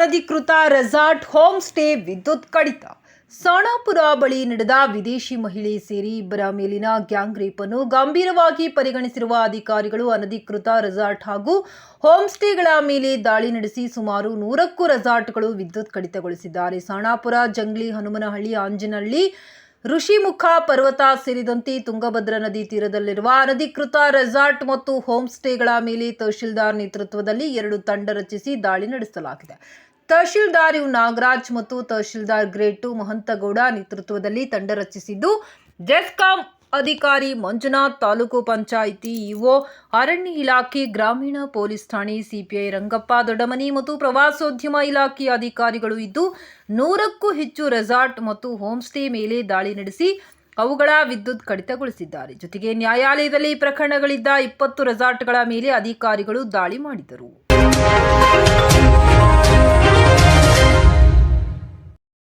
ಅನಧಿಕೃತ resort home stay ವಿದ್ಯುತ್ ಕಡಿತ. ಸಾಣಾಪುರ ಬಳಿ ನಡೆದ ವಿದೇಶಿ ಮಹಿಳೆ ಸೇರಿ ಇಬ್ಬರ ಮೇಲಿನ ಗ್ಯಾಂಗ್ ರೇಪ್ ಅನ್ನು ಗಂಭೀರವಾಗಿ ಪರಿಗಣಿಸಿರುವ ಅಧಿಕಾರಿಗಳು ಅನಧಿಕೃತ ರೆಸಾರ್ಟ್ ಹಾಗೂ ಹೋಮ್ ಸ್ಟೇಗಳ ಮೇಲೆ ದಾಳಿ ನಡೆಸಿ ಸುಮಾರು 100ಕ್ಕೂ ರೆಸಾರ್ಟ್ಗಳು ವಿದ್ಯುತ್ ಕಡಿತಗೊಳಿಸಿದ್ದಾರೆ. ಸಾಣಾಪುರ, ಜಂಗ್ಲಿ, ಹನುಮನಹಳ್ಳಿ, ಆಂಜನಹಳ್ಳಿ, ಋಷಿಮುಖ ಪರ್ವತ ಸೇರಿದಂತೆ ತುಂಗಭದ್ರಾ ನದಿ ತೀರದಲ್ಲಿರುವ ಅನಧಿಕೃತ ರೆಸಾರ್ಟ್ ಮತ್ತು ಹೋಮ್ ಸ್ಟೇಗಳ ಮೇಲೆ ತಹಶೀಲ್ದಾರ್ ನೇತೃತ್ವದಲ್ಲಿ 2 ತಂಡ ರಚಿಸಿ ದಾಳಿ ನಡೆಸಲಾಗಿದೆ. ತಹಶೀಲ್ದಾರ್ ನಾಗರಾಜ್ ಮತ್ತು ತಹಶೀಲ್ದಾರ್ ಗ್ರೇಡ್ 2 ಮಹಂತಗೌಡ ನೇತೃತ್ವದಲ್ಲಿ ತಂಡ ರಚಿಸಿದ್ದು, ಜೆಸ್ಕಾಂ ಅಧಿಕಾರಿ ಮಂಜುನಾಥ್, ತಾಲೂಕು ಪಂಚಾಯಿತಿ ಇಒ, ಅರಣ್ಯ ಇಲಾಖೆ, ಗ್ರಾಮೀಣ ಪೊಲೀಸ್ ಠಾಣೆ ಸಿಪಿಐ ರಂಗಪ್ಪ ದೊಡ್ಡಮನಿ ಮತ್ತು ಪ್ರವಾಸೋದ್ಯಮ ಇಲಾಖೆಯ ಅಧಿಕಾರಿಗಳು ಇದ್ದು 100ಕ್ಕೂ ಹೆಚ್ಚು ರೆಸಾರ್ಟ್ ಮತ್ತು ಹೋಮ್ ಸ್ಟೇ ಮೇಲೆ ದಾಳಿ ನಡೆಸಿ ಅವುಗಳ ವಿದ್ಯುತ್ ಕಡಿತಗೊಳಿಸಿದ್ದಾರೆ. ಜೊತೆಗೆ ನ್ಯಾಯಾಲಯದಲ್ಲಿ ಪ್ರಕರಣಗಳಿದ್ದ 20 ರೆಸಾರ್ಟ್ಗಳ ಮೇಲೆ ಅಧಿಕಾರಿಗಳು ದಾಳಿ ಮಾಡಿದರು.